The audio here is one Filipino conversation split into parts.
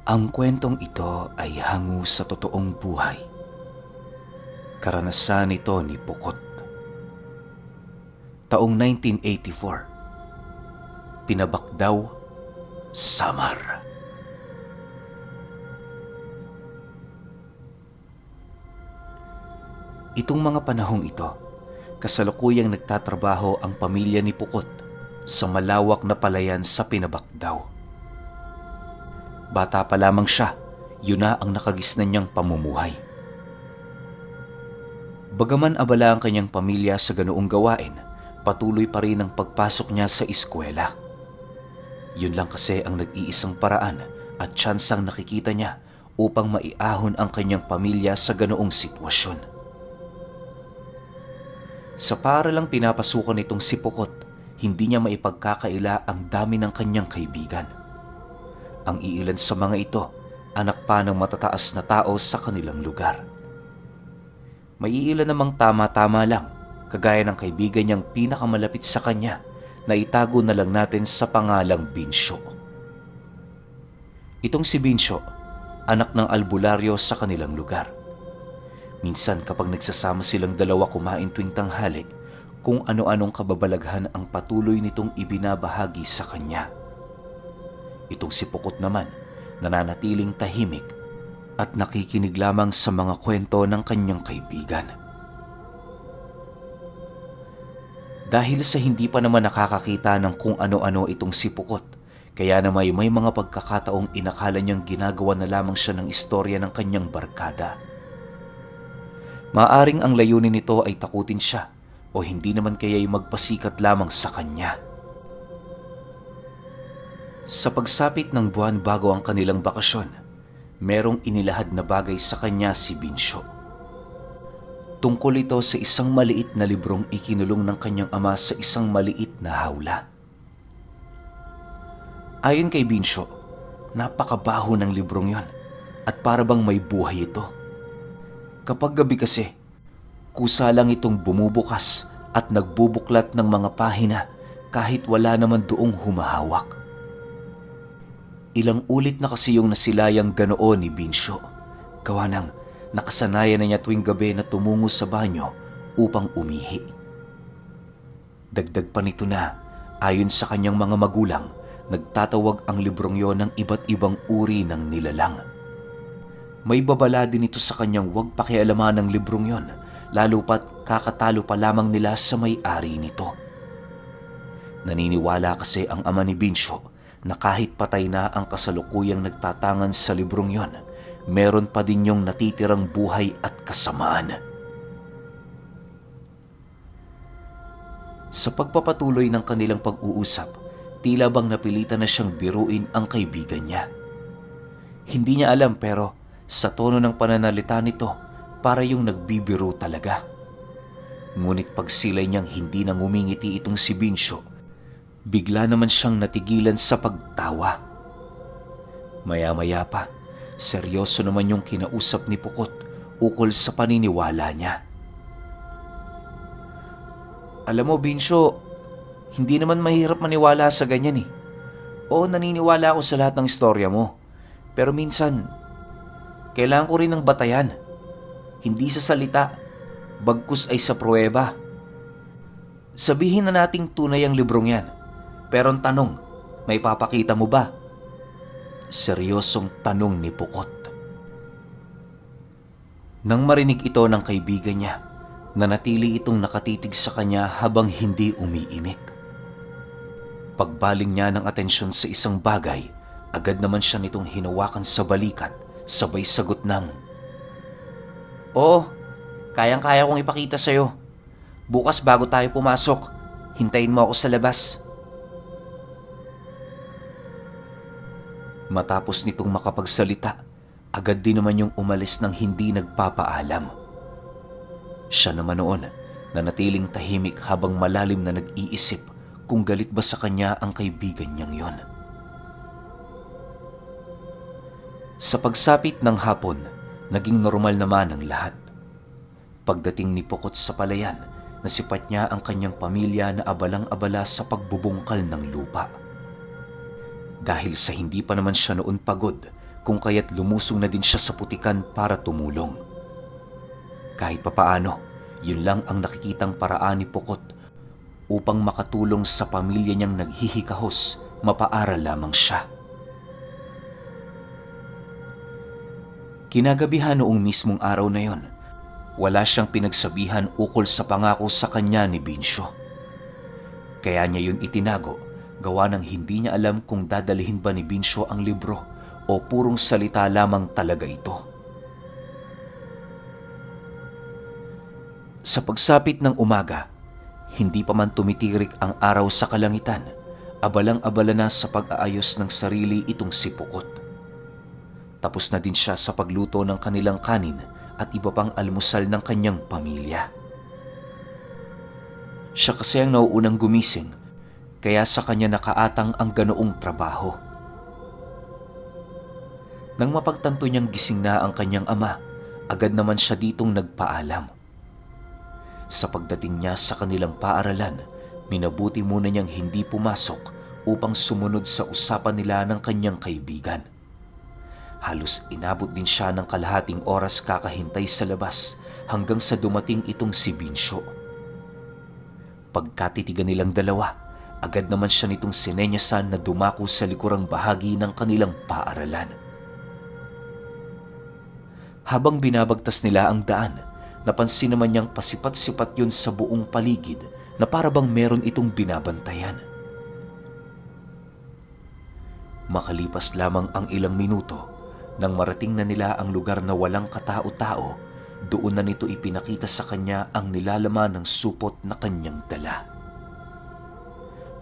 Ang kwentong ito ay hango sa totoong buhay. Karanasan ito ni Pukot. Taong 1984. Pinabakdaw, Samar. Itong mga panahong ito, kasalukuyang nagtatrabaho ang pamilya ni Pukot sa malawak na palayan sa Pinabakdaw. Bata pa lamang siya, yun na ang nakagisnan niyang pamumuhay. Bagaman abala ang kanyang pamilya sa ganoong gawain, patuloy pa rin ang pagpasok niya sa eskwela. Yun lang kasi ang nag-iisang paraan at tsansang nakikita niya upang maiahon ang kanyang pamilya sa ganoong sitwasyon. Sa paaralang pinapasukan nitong si Pukot, hindi niya maipagkakaila ang dami ng kanyang kaibigan. Ang iilan sa mga ito, anak pa ng matataas na tao sa kanilang lugar. May iilan namang tama-tama lang, kagaya ng kaibigan niyang pinakamalapit sa kanya na itago na lang natin sa pangalang Binsyo. Itong si Binsyo, anak ng albularyo sa kanilang lugar. Minsan kapag nagsasama silang dalawa kumain tuwing tanghali, kung ano-anong kababalaghan ang patuloy nitong ibinabahagi sa kanya. Itong si Pukot naman, nananatiling tahimik at nakikinig lamang sa mga kwento ng kanyang kaibigan. Dahil sa hindi pa naman nakakakita ng kung ano-ano itong si Pukot, kaya na may mga pagkakataong inakala niyang ginagawa na lamang siya ng istorya ng kanyang barkada. Maaring ang layunin nito ay takutin siya o hindi naman kaya'y magpasikat lamang sa kanya. Sa pagsapit ng buwan bago ang kanilang bakasyon, merong inilahad na bagay sa kanya si Binsyo. Tungkol ito sa isang maliit na librong ikinulong ng kanyang ama sa isang maliit na hawla. Ayon kay Binsyo, napakabaho ng librong yon at para bang may buhay ito. Kapag gabi kasi, kusa lang itong bumubukas at nagbubuklat ng mga pahina kahit wala naman doong humahawak. Ilang ulit na kasi yung nasilayang ganoon ni Binsyo. Gawa ng nakasanayan na niya tuwing gabi na tumungo sa banyo upang umihi. Dagdag pa nito na, ayon sa kanyang mga magulang, nagtatawag ang librong yon ng iba't ibang uri ng nilalang. May babala din ito sa kanyang huwag pakialaman ng librong yon, lalo pat kakatalo pa lamang nila sa may-ari nito. Naniniwala kasi ang ama ni Binsyo na kahit patay na ang kasalukuyang nagtatangan sa librong yon, meron pa din yung natitirang buhay at kasamaan. Sa pagpapatuloy ng kanilang pag-uusap, tila bang napilitan na siyang biruin ang kaibigan niya. Hindi niya alam pero sa tono ng pananalita nito, para yung nagbibiro talaga. Ngunit pagsilay niyang hindi na ngumingiti itong si Binsyo, bigla naman siyang natigilan sa pagtawa. Maya-maya pa, seryoso naman yung kinausap ni Pukot ukol sa paniniwala niya. Alam mo, Binsyo, hindi naman mahirap maniwala sa ganyan eh. Oo, naniniwala ako sa lahat ng istorya mo. Pero minsan, kailangan ko rin ng batayan. Hindi sa salita, bagkus ay sa pruweba. Sabihin na nating tunay ang librong yan. Pero ang tanong, may papakita mo ba? Seryosong tanong ni Pukot. Nang marinig ito ng kaibigan niya, nanatili itong nakatitig sa kanya habang hindi umiimik. Pagbaling niya ng atensyon sa isang bagay, agad naman siya nitong hinawakan sa balikat, sabay sagot ng, "Oo, kayang-kaya kong ipakita sa'yo. Bukas bago tayo pumasok, hintayin mo ako sa labas." Matapos nitong makapagsalita, agad din naman yung umalis ng hindi nagpapaalam. Siya naman noon, nanatiling tahimik habang malalim na nag-iisip kung galit ba sa kanya ang kaibigan niyang yon. Sa pagsapit ng hapon, naging normal naman ang lahat. Pagdating ni Pukot sa palayan, nasipat niya ang kanyang pamilya na abalang-abala sa pagbubungkal ng lupa. Dahil sa hindi pa naman siya noon pagod, kung kaya't lumusong na din siya sa putikan para tumulong. Kahit papaano, yun lang ang nakikitang paraan ni Pukot upang makatulong sa pamilya niyang naghihikahos, mapaaral lamang siya. Kinagabihan noong mismong araw na yon, wala siyang pinagsabihan ukol sa pangako sa kanya ni Binsyo. Kaya niya yun itinago, gawa ng hindi niya alam kung dadalhin ba ni Binsyo ang libro o purong salita lamang talaga ito. Sa pagsapit ng umaga, hindi pa man tumitirik ang araw sa kalangitan, abalang-abala na sa pag-aayos ng sarili itong si Pukot. Tapos na din siya sa pagluto ng kanilang kanin at iba pang almusal ng kanyang pamilya. Siya kasi ang nauunang gumising, kaya sa kanya nakaatang ang ganoong trabaho. Nang mapagtanto niyang gising na ang kanyang ama, agad naman siya ditong nagpaalam. Sa pagdating niya sa kanilang paaralan, minabuti muna niyang hindi pumasok upang sumunod sa usapan nila ng kanyang kaibigan. Halos inabot din siya ng kalahating oras kakahintay sa labas hanggang sa dumating itong si Binsyo. Pagkatitigan nilang dalawa, agad naman siya nitong sinenyasan na dumako sa likurang bahagi ng kanilang paaralan. Habang binabagtas nila ang daan, napansin naman niyang pasipat-sipat yun sa buong paligid na parabang meron itong binabantayan. Makalipas lamang ang ilang minuto, nang marating na nila ang lugar na walang katao-tao, doon na nito ipinakita sa kanya ang nilalaman ng supot na kanyang dala.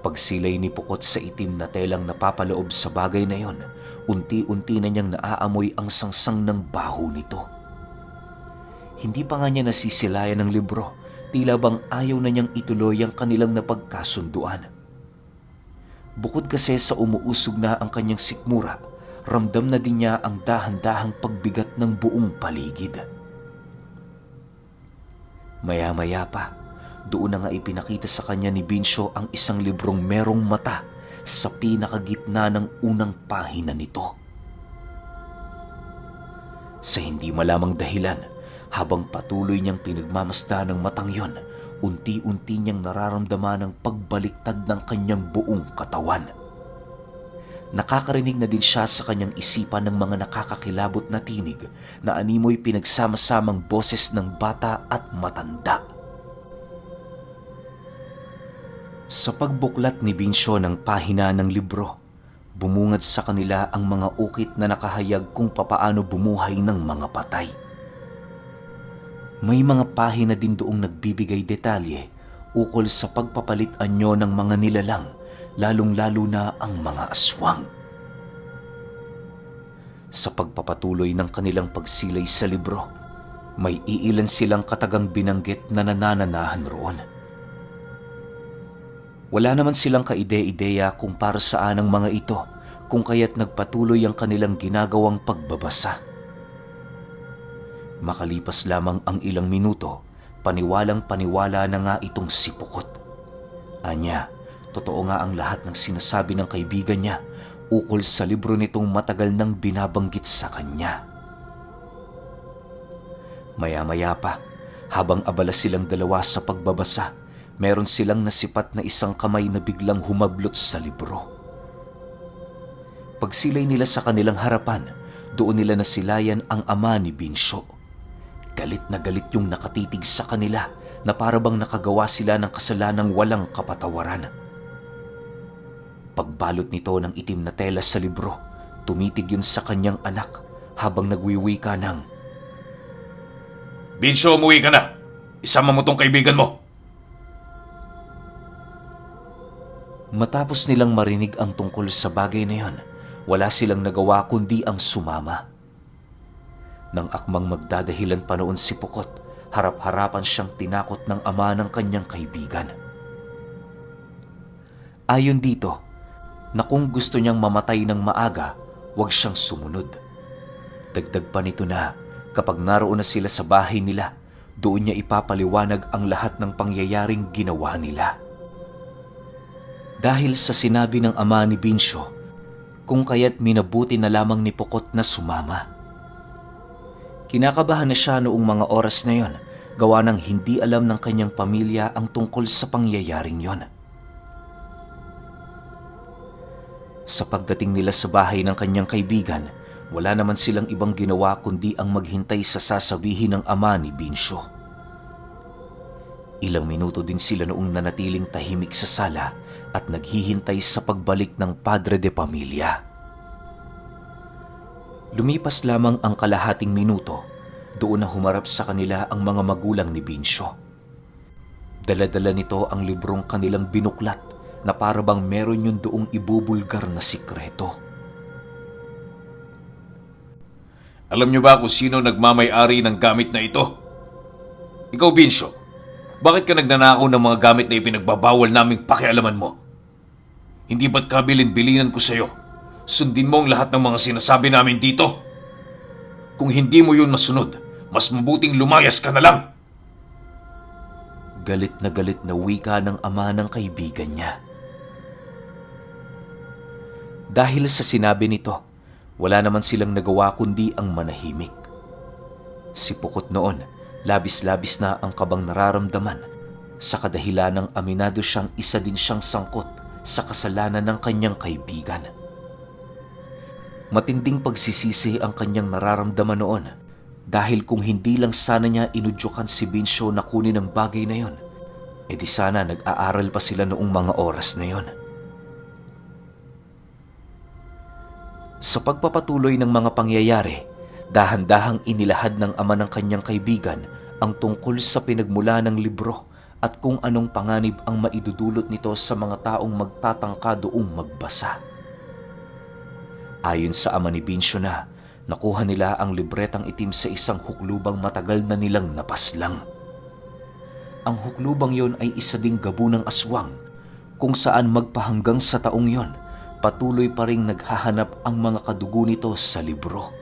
Pagsilay ni Pukot sa itim na telang napapaloob sa bagay na yon, unti-unti na niyang naaamoy ang sangsang ng baho nito. Hindi pa nga niya nasisilayan ng libro, tila bang ayaw na niyang ituloy ang kanilang napagkasunduan. Bukod kasi sa umuusog na ang kanyang sikmura, ramdam na din niya ang dahan-dahang pagbigat ng buong paligid. Maya-maya pa, doon na nga ipinakita sa kanya ni Binsyo ang isang librong merong mata sa pinakagitna ng unang pahina nito. Sa hindi malamang dahilan, habang patuloy niyang pinagmamasdan ng matang yon, unti-unti niyang nararamdaman ang pagbaliktad ng kanyang buong katawan. Nakakarinig na din siya sa kanyang isipan ng mga nakakakilabot na tinig na animoy pinagsama-samang boses ng bata at matanda. Sa pagbuklat ni Binsyo ng pahina ng libro, bumungad sa kanila ang mga ukit na nakahayag kung papaano bumuhay ng mga patay. May mga pahina din doong nagbibigay detalye ukol sa pagpapalit anyo ng mga nilalang, lalong-lalo na ang mga aswang. Sa pagpapatuloy ng kanilang pagsilay sa libro, may iilan silang katagang binanggit na nanananahan roon. Wala naman silang kaide-ideya kung para saan ang mga ito, kung kaya't nagpatuloy ang kanilang ginagawang pagbabasa. Makalipas lamang ang ilang minuto, paniwalang-paniwala na nga itong si Pukot. Anya, totoo nga ang lahat ng sinasabi ng kaibigan niya ukol sa libro nitong matagal nang binabanggit sa kanya. Maya-maya pa, habang abala silang dalawa sa pagbabasa, meron silang nasipat na isang kamay na biglang humablot sa libro. Pagsilay nila sa kanilang harapan, doon nila nasilayan ang ama ni Binsyo. Galit na galit yung nakatitig sa kanila na parabang nakagawa sila ng kasalanang walang kapatawaran. Pagbalot nito ng itim na tela sa libro, tumitig yun sa kanyang anak habang nagwiwika ng, Binsyo, umuwi ka na! Isama mo tong kaibigan mo! Matapos nilang marinig ang tungkol sa bagay na yon, wala silang nagawa kundi ang sumama. Nang akmang magdadahilan pa noon si Pukot, harap-harapan siyang tinakot ng ama ng kanyang kaibigan. Ayon dito, na kung gusto niyang mamatay ng maaga, huwag siyang sumunod. Dagdag pa nito na kapag naroon na sila sa bahay nila, doon niya ipapaliwanag ang lahat ng pangyayaring ginawa nila. Dahil sa sinabi ng ama ni Binsyo, kung kaya't minabuti na lamang ni Pukot na sumama. Kinakabahan na siya noong mga oras na yon, gawa ng hindi alam ng kanyang pamilya ang tungkol sa pangyayaring yon. Sa pagdating nila sa bahay ng kanyang kaibigan, wala naman silang ibang ginawa kundi ang maghintay sa sasabihin ng ama ni Bincho. Ilang minuto din sila noong nanatiling tahimik sa sala at naghihintay sa pagbalik ng padre de pamilya. Lumipas lamang ang kalahating minuto, doon na humarap sa kanila ang mga magulang ni Bincho. Dala-dala nito ang librong kanilang binuklat na para bang meron yung doong ibubulgar na sikreto. Alam niyo ba kung sino nagmamay-ari ng gamit na ito? Ikaw, Bincho. Bakit ka nagnanakaw ng mga gamit na ipinagbabawal naming pakialaman mo? Hindi ba't kabilin-bilinan ko sa'yo? Sundin mo ang lahat ng mga sinasabi namin dito. Kung hindi mo yun masunod, mas mabuting lumayas ka na lang. Galit na wika ng ama ng kaibigan niya. Dahil sa sinabi nito, wala naman silang nagawa kundi ang manahimik. Si Pukot noon, labis-labis na ang kabang nararamdaman sa kadahilan ng aminado siyang isa din siyang sangkot sa kasalanan ng kanyang kaibigan. Matinding pagsisisi ang kanyang nararamdaman noon dahil kung hindi lang sana niya inudyukan si Bincho na kunin ang bagay na yon, edi sana nag-aaral pa sila noong mga oras na yon. Sa pagpapatuloy ng mga pangyayari, dahan-dahang inilahad ng ama ng kanyang kaibigan ang tungkol sa pinagmula ng libro at kung anong panganib ang maidudulot nito sa mga taong magtatangka doong magbasa. Ayon sa ama ni Bincho na, nakuha nila ang libretang itim sa isang huklubang matagal na nilang napaslang. Ang huklubang yon ay isa ding gabo ng aswang, kung saan magpahanggang sa taong yon, patuloy pa ring naghahanap ang mga kadugo nito sa libro.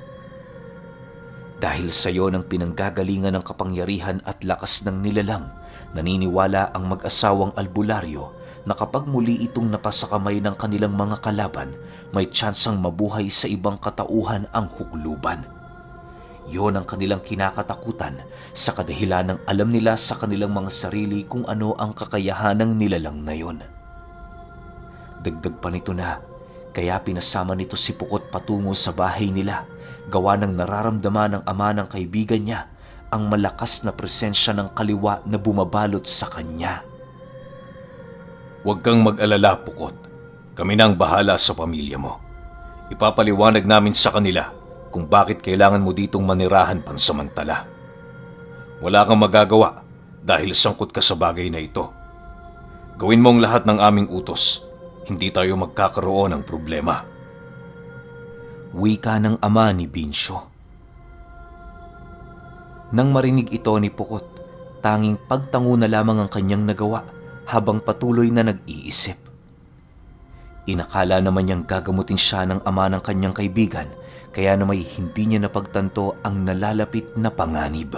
Dahil sa iyo ng pinanggagalingan ng kapangyarihan at lakas ng nilalang, naniniwala ang mag-asawang albularyo na kapag muli itong napasakamay ng kanilang mga kalaban, may tsansang mabuhay sa ibang katauhan ang hukluban. Yon ang kanilang kinakatakutan sa kadahilan ng alam nila sa kanilang mga sarili kung ano ang kakayahan ng nilalang na yon. Dagdag pa nito na, kaya pinasama nito si Pukot patungo sa bahay nila, gawa ng nararamdaman ng ama ng kaibigan niya ang malakas na presensya ng kaliwa na bumabalot sa kanya. Huwag kang mag-alala, Pukot. Kami na ang bahala sa pamilya mo. Ipapaliwanag namin sa kanila kung bakit kailangan mo ditong manirahan pansamantala. Wala kang magagawa dahil sangkot ka sa bagay na ito. Gawin mo ang lahat ng aming utos. Hindi tayo magkakaroon ng problema. Wika ng ama ni Bincho. Nang marinig ito ni Pukot, tanging pagtango na lamang ang kanyang nagawa habang patuloy na nag-iisip. Inakala naman niyang gagamutin siya ng ama ng kanyang kaibigan, kaya na may hindi niya napagtanto ang nalalapit na panganib.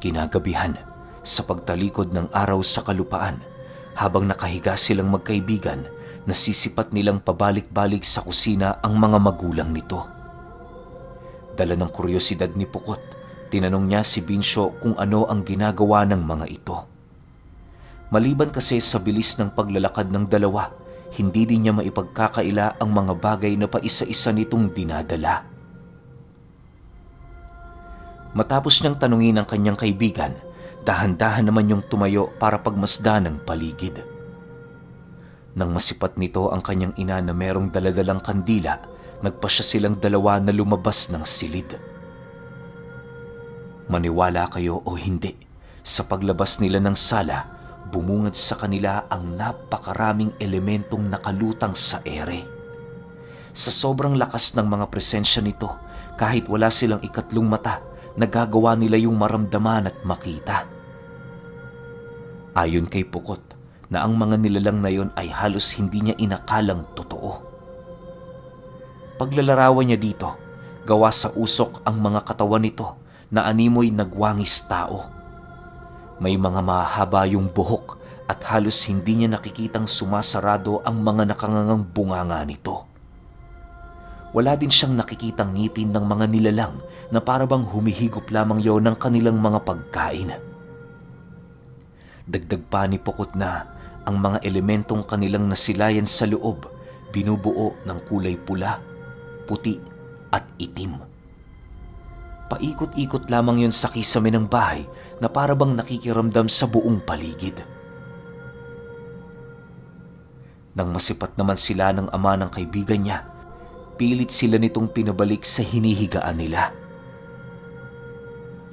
Kinagabihan, sa pagtalikod ng araw sa kalupaan, habang nakahiga silang magkaibigan, nasisipat nilang pabalik-balik sa kusina ang mga magulang nito. Dala ng kuryosidad ni Pukot, tinanong niya si Bincho kung ano ang ginagawa ng mga ito. Maliban kasi sa bilis ng paglalakad ng dalawa, hindi din niya maipagkakaila ang mga bagay na paisa-isa nitong dinadala. Matapos niyang tanungin ang kanyang kaibigan, dahan-dahan naman yung tumayo para pagmasdan ng paligid. Nang masipat nito ang kanyang ina na merong daladalang kandila, nagpasya silang dalawa na lumabas ng silid. Maniwala kayo o hindi, sa paglabas nila ng sala, bumungad sa kanila ang napakaraming elementong nakalutang sa ere. Sa sobrang lakas ng mga presensya nito, kahit wala silang ikatlong mata, nagagawa nila yung maramdaman at makita. Ayon kay Pukot, na ang mga nilalang na yon ay halos hindi niya inakalang totoo. Paglalarawan niya dito, gawa sa usok ang mga katawan nito na animoy nagwangis tao. May mga mahaba yung buhok at halos hindi niya nakikitang sumasarado ang mga nakangangang bunganga nito. Wala din siyang nakikitang ngipin ng mga nilalang na parabang humihigop lamang yon ng kanilang mga pagkain. Dagdag pa ni Pukot na ang mga elementong kanilang nasilayan sa loob binubuo ng kulay pula, puti at itim. Paikot-ikot lamang yon sa kisame ng bahay na parabang nakikiramdam sa buong paligid. Nang masipat naman sila ng ama ng kaibigan niya, pilit sila nitong pinabalik sa hinihigaan nila.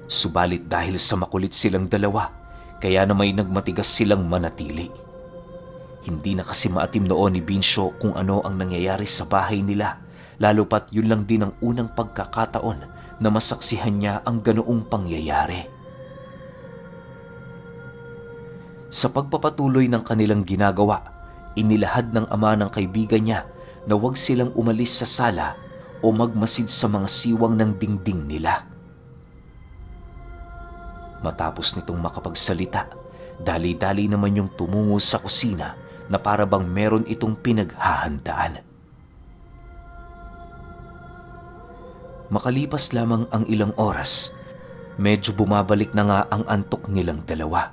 Subalit dahil sa makulit silang dalawa, kaya na may nagmatigas silang manatili. Hindi na kasi maatim noon ni Binsyo kung ano ang nangyayari sa bahay nila, lalo pat yun lang din ang unang pagkakataon na masaksihan niya ang ganoong pangyayari. Sa pagpapatuloy ng kanilang ginagawa, inilahad ng ama ng kaibigan niya na huwag silang umalis sa sala o magmasid sa mga siwang ng dingding nila. Matapos nitong makapagsalita, dali-dali naman yung tumungo sa kusina na parabang meron itong pinaghahandaan. Makalipas lamang ang ilang oras, medyo bumabalik na nga ang antok nilang dalawa.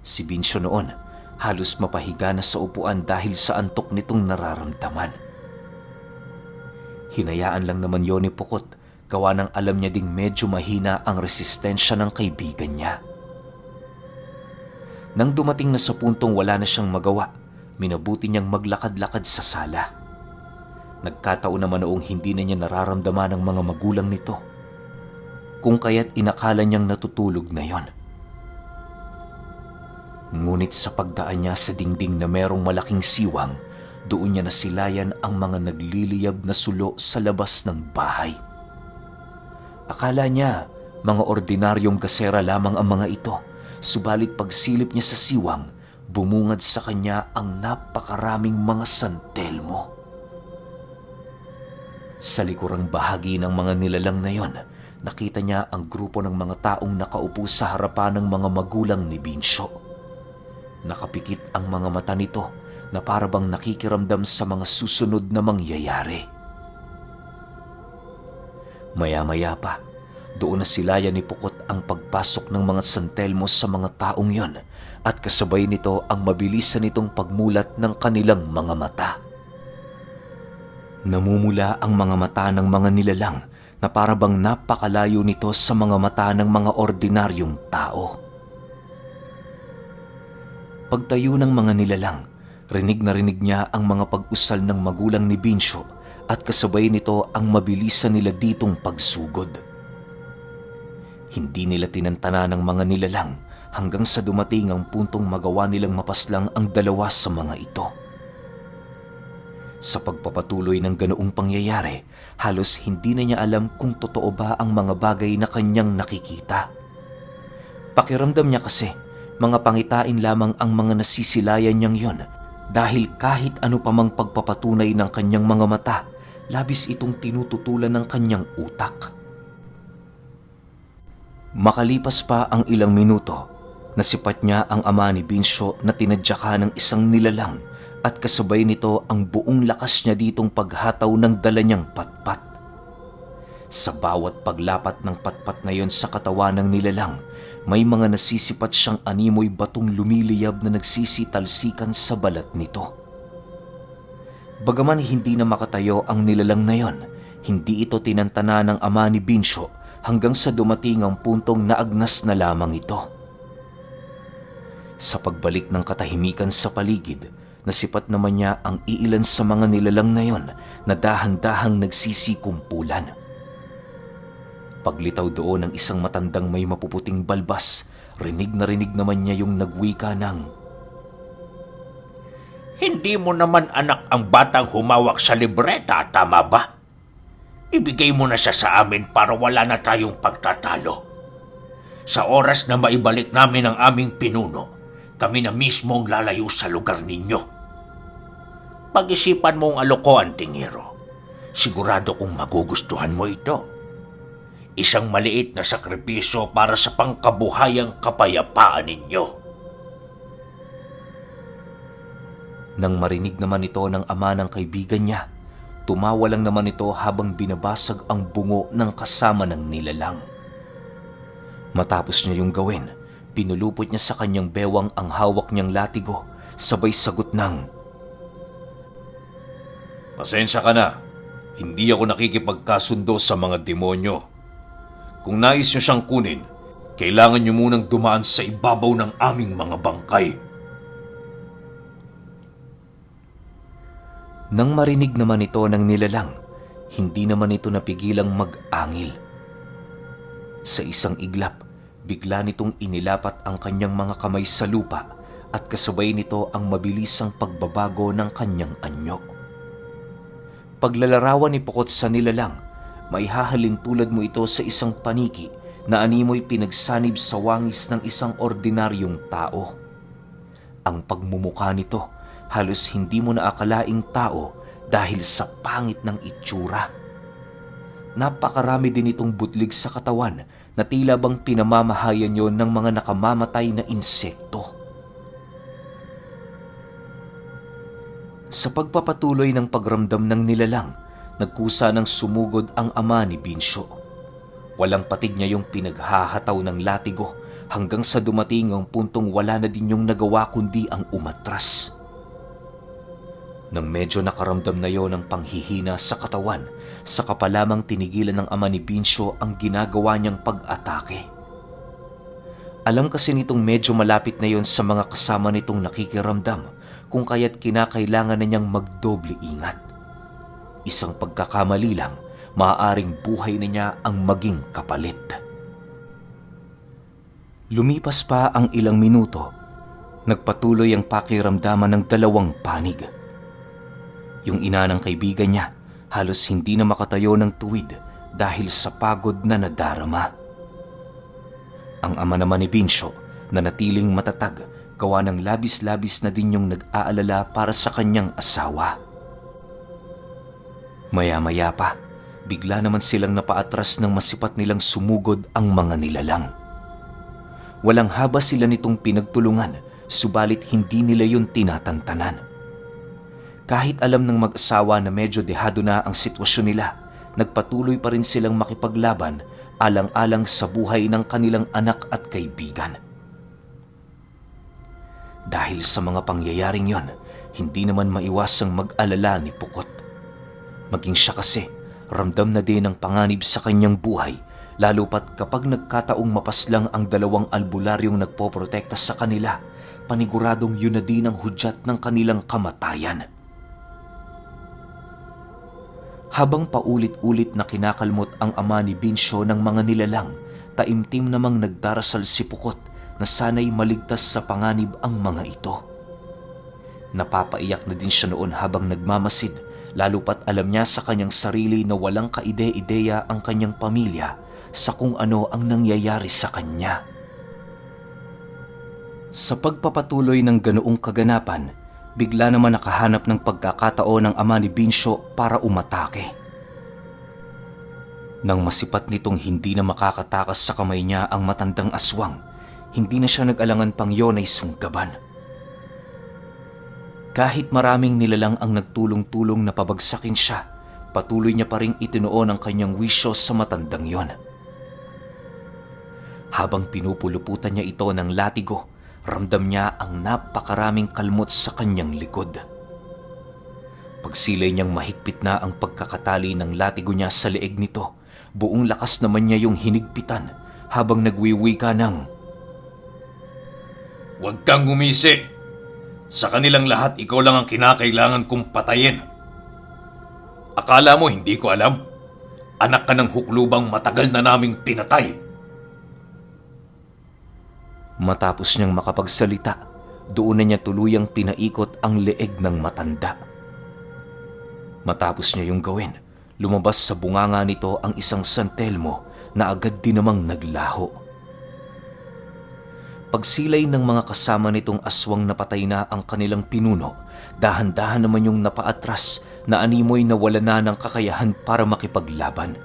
Si Binsyo noon, halos mapahiga na sa upuan dahil sa antok nitong nararamdaman. Hinayaan lang naman yon ni Pukot, gawa ng alam niya ding medyo mahina ang resistensya ng kaibigan niya. Nang dumating na sa puntong wala na siyang magawa, minabuti niyang maglakad-lakad sa sala. Nagkataon naman noong hindi na niya nararamdaman ang mga magulang nito, kung kaya't inakala niyang natutulog na yon. Ngunit sa pagdaan niya sa dingding na merong malaking siwang, doon niya nasilayan ang mga nagliliyab na sulo sa labas ng bahay. Akala niya mga ordinaryong gasera lamang ang mga ito, subalit pagsilip niya sa siwang, bumungad sa kanya ang napakaraming mga santelmo. Sa likurang bahagi ng mga nilalang na yon, nakita niya ang grupo ng mga taong nakaupo sa harapan ng mga magulang ni Binsyo. Nakapikit ang mga mata nito na parabang nakikiramdam sa mga susunod na mangyayari. Maya-maya pa, doon na silayan ni Pukot ang pagpasok ng mga santelmo sa mga taong yon at kasabay nito ang mabilisan nitong pagmulat ng kanilang mga mata. Namumula ang mga mata ng mga nilalang na parabang napakalayo nito sa mga mata ng mga ordinaryong tao. Pagtayo ng mga nilalang, rinig na rinig niya ang mga pag-usal ng magulang ni Binsyo at kasabay nito ang mabilisan nila ditong pagsugod. Hindi nila tinantana ng mga nilalang hanggang sa dumating ang puntong magawa nilang mapaslang ang dalawa sa mga ito. Sa pagpapatuloy ng ganoong pangyayari, halos hindi na niya alam kung totoo ba ang mga bagay na kanyang nakikita. Pakiramdam niya kasi, mga pangitain lamang ang mga nasisilayan niyang yon dahil kahit ano pa mang pagpapatunay ng kanyang mga mata, labis itong tinututulan ng kanyang utak. Makalipas pa ang ilang minuto, nasipat niya ang ama ni Binsyo na tinadyakan ng isang nilalang at kasabay nito ang buong lakas niya ditong paghataw ng dala niyang patpat. Sa bawat paglapat ng patpat na yon sa katawan ng nilalang, may mga nasisipat siyang animoy batong lumiliyab na nagsisitalsikan sa balat nito. Bagaman hindi na makatayo ang nilalang na yon, hindi ito tinantana ng ama ni Binsyo hanggang sa dumating ang puntong naagnas na lamang ito. Sa pagbalik ng katahimikan sa paligid, nasipat naman niya ang iilan sa mga nilalang na yon na dahan-dahang nagsisikumpulan. Paglitaw doon ng isang matandang may mapuputing balbas, rinig na rinig naman niya yung nagwika ng, "Hindi mo naman anak ang batang humawak sa libreta, tama ba? Ibigay mo na siya sa amin para wala na tayong pagtatalo. Sa oras na maibalik namin ang aming pinuno, kami na mismo ang lalayo sa lugar ninyo. Pag-isipan mo ang alokohan, Tingero. Sigurado kong magugustuhan mo ito. Isang maliit na sakripisyo para sa pangkabuhayang kapayapaan ninyo." Nang marinig naman ito ng ama ng kaibigan niya, tumawa lang naman ito habang binabasag ang bungo ng kasama ng nilalang. Matapos niya yung gawin, pinulupot niya sa kanyang bewang ang hawak niyang latigo, sabay sagot ng, Pasensya ka na. Hindi ako nakikipagkasundo sa mga demonyo. Kung nais niyo siyang kunin, kailangan niyo munang dumaan sa ibabaw ng aming mga bangkay. Nang marinig naman ito ng nilalang, hindi naman ito napigilang mag-angil. Sa isang iglap, bigla nitong inilapat ang kanyang mga kamay sa lupa at kasabay nito ang mabilisang pagbabago ng kanyang anyo. Paglalarawan ni Pukot sa nilalang, maihahalin tulad mo ito sa isang paniki na animoy pinagsanib sa wangis ng isang ordinaryong tao. Ang pagmumukha nito, halos hindi mo naakalaing tao dahil sa pangit ng itsura. Napakarami din itong butlig sa katawan na tila bang pinamamahayan yon ng mga nakamamatay na insekto. Sa pagpapatuloy ng pagramdam ng nilalang, nagkusa ng sumugod ang ama ni Binsyo. Walang patig niya yung pinaghahataw ng latigo hanggang sa dumating ang puntong wala na din yung nagawa kundi ang umatras. Nang medyo nakaramdam na yon ng panghihina sa katawan, saka pa lamang tinigilan ng ama ni Binsyo ang ginagawa niyang pag-atake. Alam kasi nitong medyo malapit na yon sa mga kasama nitong nakikiramdam, kung kaya't kinakailangan na niyang magdoble ingat. Isang pagkakamali lang, maaaring buhay na niya ang maging kapalit. Lumipas pa ang ilang minuto, nagpatuloy ang pakiramdaman ng dalawang panig. Yung ina ng kaibigan niya, halos hindi na makatayo ng tuwid dahil sa pagod na nadarama. Ang ama naman ni Binsyo, na natiling matatag, gawa ng labis-labis na din yung nag-aalala para sa kanyang asawa. Maya-maya pa, bigla naman silang napaatras ng masipat nilang sumugod ang mga nilalang. Walang haba sila nitong pinagtulungan, subalit hindi nila yun tinatantanan. Kahit alam ng mag-asawa na medyo dehado na ang sitwasyon nila, nagpatuloy pa rin silang makipaglaban alang-alang sa buhay ng kanilang anak at kaibigan. Dahil sa mga pangyayaring yon, hindi naman maiwasang mag-alala ni Pukot. Maging siya kasi, ramdam na din ang panganib sa kanyang buhay, lalo pat kapag nagkataong mapaslang ang dalawang albularyong nagpoprotekta sa kanila, paniguradong yun na din ang hudyat ng kanilang kamatayan. Habang paulit-ulit na kinakalmot ang ama ni Binsyo ng mga nilalang, taimtim namang nagdarasal si Pukot na sana'y maligtas sa panganib ang mga ito. Napapaiyak na din siya noon habang nagmamasid, lalo pat alam niya sa kanyang sarili na walang kaide-ideya ang kanyang pamilya sa kung ano ang nangyayari sa kanya. Sa pagpapatuloy ng ganoong kaganapan, bigla naman nakahanap ng pagkakataon ng ama ni Binsyo para umatake. Nang masipat nitong hindi na makakatakas sa kamay niya ang matandang aswang, hindi na siya nag-alangan pang yon ay sunggaban. Kahit maraming nilalang ang nagtulong-tulong na pabagsakin siya, patuloy niya pa ring itinuon ang kanyang wisyo sa matandang yon. Habang pinupuluputan niya ito ng latigo, ramdam niya ang napakaraming kalmot sa kanyang likod. Pagsilay niyang mahigpit na ang pagkakatali ng latigo niya sa leeg nito, buong lakas naman niya yung hinigpitan habang nagwiwika ng, Huwag kang gumisi. Sa kanilang lahat, ikaw lang ang kinakailangan kong patayin. Akala mo hindi ko alam? Anak ka ng huklubang matagal na naming pinatay. Matapos niyang makapagsalita, doon na niya tuluyang pinaikot ang leeg ng matanda. Matapos niya yung gawin, lumabas sa bunganga nito ang isang santelmo na agad din namang naglaho. Pagsilay ng mga kasama nitong aswang napatay na ang kanilang pinuno, dahan-dahan naman yung napaatras na animoy na wala na ng kakayahan para makipaglaban.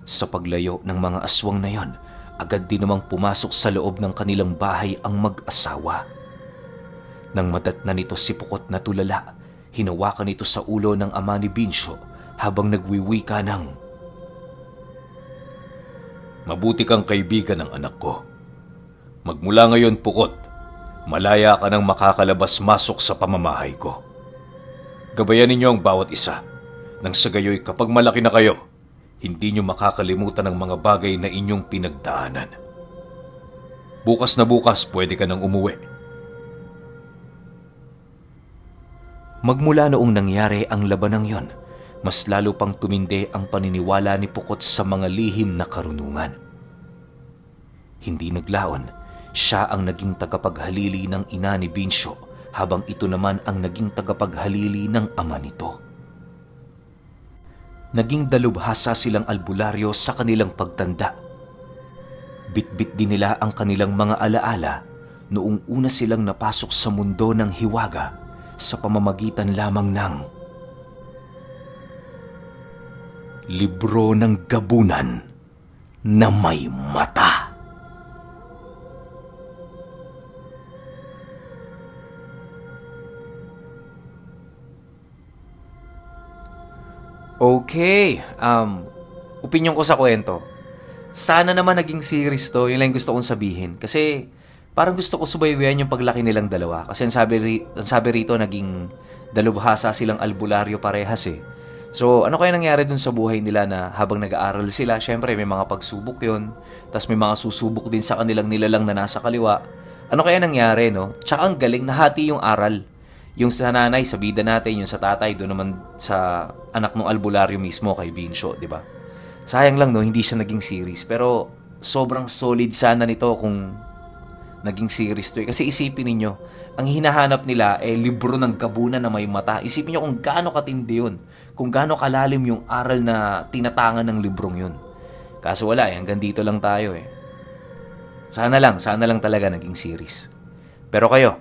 Sa paglayo ng mga aswang na yon, agad din namang pumasok sa loob ng kanilang bahay ang mag-asawa. Nang madatna nito si Pukot na tulala, hinawakan ito sa ulo ng ama ni Binsyo habang nagwiwika ng, Mabuti kang kaibigan ng anak ko. Magmula ngayon, Pukot, malaya ka nang makakalabas-masok sa pamamahay ko. Gabayan ninyo ang bawat isa, nang sa gayoy kapag malaki na kayo, hindi nyo makakalimutan ang mga bagay na inyong pinagdaanan. Bukas na bukas, pwede ka nang umuwi. Magmula noong nangyari ang labanang yon, mas lalo pang tumindi ang paniniwala ni Pukot sa mga lihim na karunungan. Hindi naglaon, siya ang naging tagapaghalili ng ina ni Binsyo habang ito naman ang naging tagapaghalili ng ama nito. Naging dalubhasa silang albularyo sa kanilang pagtanda. Bitbit din nila ang kanilang mga alaala noong una silang napasok sa mundo ng hiwaga sa pamamagitan lamang ng libro ng gabunan na may mata. Okay, opinion ko sa kwento. Sana naman naging series to, yun lang yung gusto kong sabihin. Kasi parang gusto ko subaybayan yung paglaki nilang dalawa. Kasi ang sabi rito, naging dalubhasa silang albularyo parehas eh. So, ano kaya nangyari dun sa buhay nila na habang nag-aaral sila, syempre may mga pagsubok yun, tapos may mga susubok din sa kanilang nilalang na nasa kaliwa. Ano kaya nangyari, no? Tsaka ang galing, nahati yung aral. Yung sa nanay, sa bida natin, yung sa tatay, doon naman sa anak ng albularyo mismo kay Binsyo, di ba? Sayang lang, no? Hindi siya naging series. Pero sobrang solid sana nito kung naging series to. Kasi isipin ninyo, ang hinahanap nila libro ng gabunan na may mata. Isipin nyo kung gaano katindi yun. Kung gaano kalalim yung aral na tinatangan ng librong yun. Kaso wala, hanggang dito lang tayo eh. Sana lang talaga naging series. Pero kayo,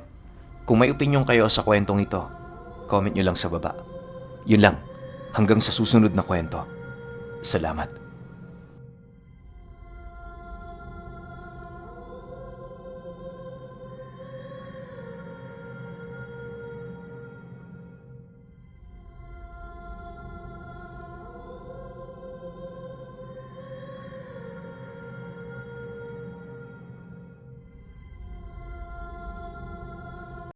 kung may opinion kayo sa kwentong ito, comment nyo lang sa baba. Yun lang, hanggang sa susunod na kwento. Salamat.